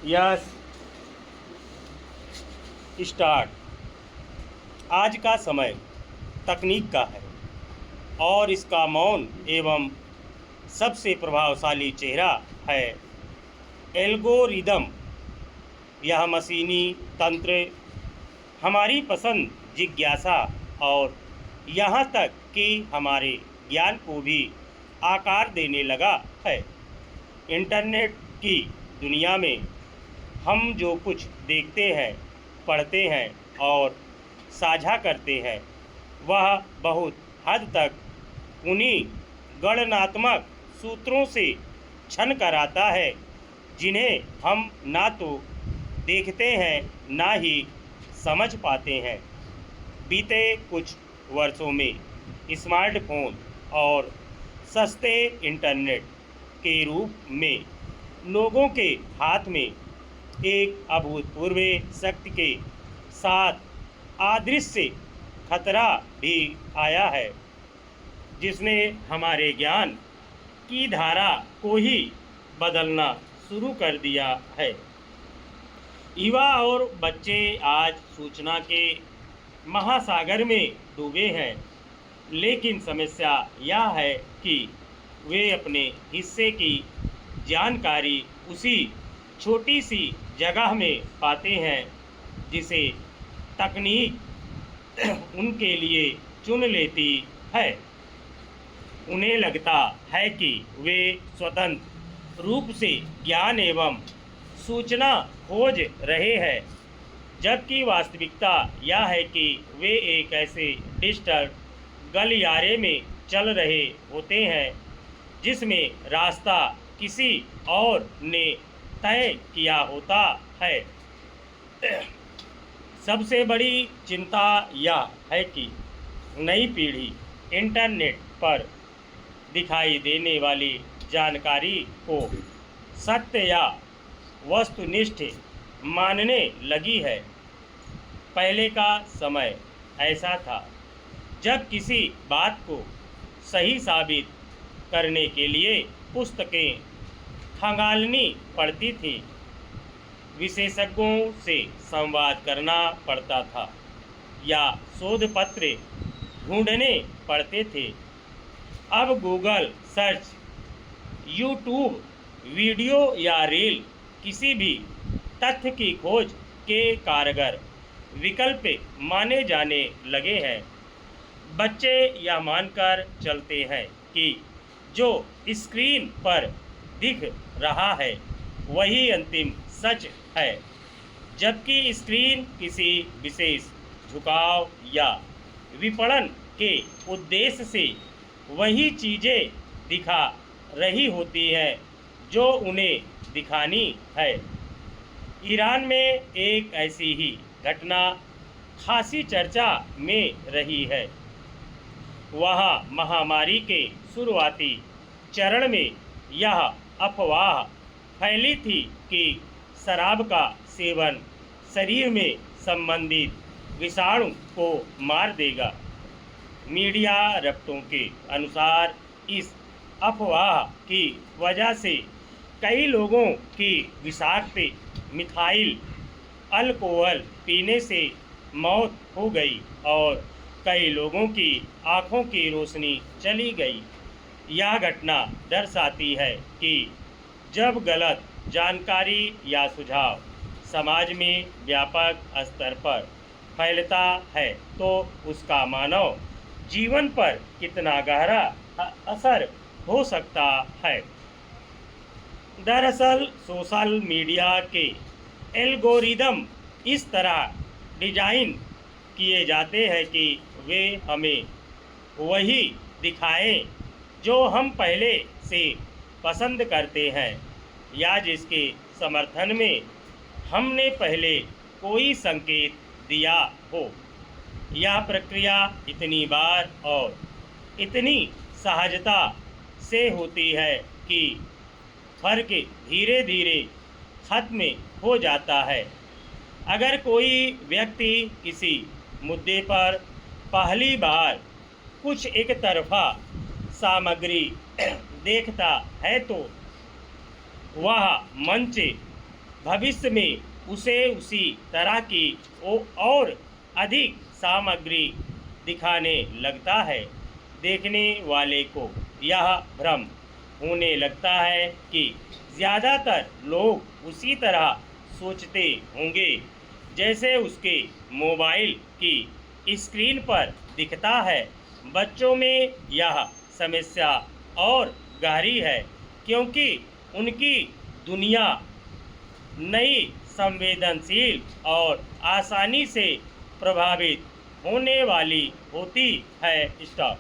Yes start. आज का समय तकनीक का है और इसका मौन एवं सबसे प्रभावशाली चेहरा है एल्गोरिदम। यह मशीनी तंत्र हमारी पसंद, जिज्ञासा और यहाँ तक कि हमारे ज्ञान को भी आकार देने लगा है। इंटरनेट की दुनिया में हम जो कुछ देखते हैं, पढ़ते हैं और साझा करते हैं, वह बहुत हद तक उन्हीं गणनात्मक सूत्रों से छन कर आता है जिन्हें हम ना तो देखते हैं ना ही समझ पाते हैं। बीते कुछ वर्षों में स्मार्टफोन और सस्ते इंटरनेट के रूप में लोगों के हाथ में एक अभूतपूर्व शक्ति के साथ अदृश्य खतरा भी आया है, जिसने हमारे ज्ञान की धारा को ही बदलना शुरू कर दिया है। युवा और बच्चे आज सूचना के महासागर में डूबे हैं, लेकिन समस्या यह है कि वे अपने हिस्से की जानकारी उसी छोटी सी जगह में पाते हैं जिसे तकनीक उनके लिए चुन लेती है। उन्हें लगता है कि वे स्वतंत्र रूप से ज्ञान एवं सूचना खोज रहे हैं, जबकि वास्तविकता यह है कि वे एक ऐसे डिजिटल गलियारे में चल रहे होते हैं जिसमें रास्ता किसी और ने तय किया होता है। सबसे बड़ी चिंता यह है कि नई पीढ़ी इंटरनेट पर दिखाई देने वाली जानकारी को सत्य या वस्तुनिष्ठ मानने लगी है। पहले का समय ऐसा था जब किसी बात को सही साबित करने के लिए पुस्तकें खंगालनी पड़ती थी, विशेषज्ञों से संवाद करना पड़ता था या शोध पत्र ढूंढने पड़ते थे। अब गूगल सर्च, यूट्यूब वीडियो या रील किसी भी तथ्य की खोज के कारगर विकल्प माने जाने लगे हैं। बच्चे यह मानकर चलते हैं कि जो स्क्रीन पर दिख रहा है वही अंतिम सच है, जबकि स्क्रीन किसी विशेष झुकाव या विपणन के उद्देश्य से वही चीज़ें दिखा रही होती हैं जो उन्हें दिखानी है। ईरान में एक ऐसी ही घटना खासी चर्चा में रही है। वहाँ महामारी के शुरुआती चरण में यह अफवाह फैली थी कि शराब का सेवन शरीर में संबंधित विषाणु को मार देगा। मीडिया रिपोर्टों के अनुसार इस अफवाह की वजह से कई लोगों की विषाक्त मिथाइल अल्कोहल पीने से मौत हो गई और कई लोगों की आँखों की रोशनी चली गई। यह घटना दर्शाती है कि जब गलत जानकारी या सुझाव समाज में व्यापक स्तर पर फैलता है तो उसका मानव जीवन पर कितना गहरा असर हो सकता है। दरअसल सोशल मीडिया के एल्गोरिदम इस तरह डिजाइन किए जाते हैं कि वे हमें वही दिखाएं जो हम पहले से पसंद करते हैं या जिसके समर्थन में हमने पहले कोई संकेत दिया हो। यह प्रक्रिया इतनी बार और इतनी सहजता से होती है कि फर्क धीरे धीरे खत्म हो जाता है। अगर कोई व्यक्ति किसी मुद्दे पर पहली बार कुछ एक तरफा सामग्री देखता है तो वह मंच भविष्य में उसे उसी तरह की और अधिक सामग्री दिखाने लगता है। देखने वाले को यह भ्रम होने लगता है कि ज़्यादातर लोग उसी तरह सोचते होंगे जैसे उसके मोबाइल की स्क्रीन पर दिखता है। बच्चों में यह समस्या और गहरी है क्योंकि उनकी दुनिया नई, संवेदनशील और आसानी से प्रभावित होने वाली होती है। स्टॉप।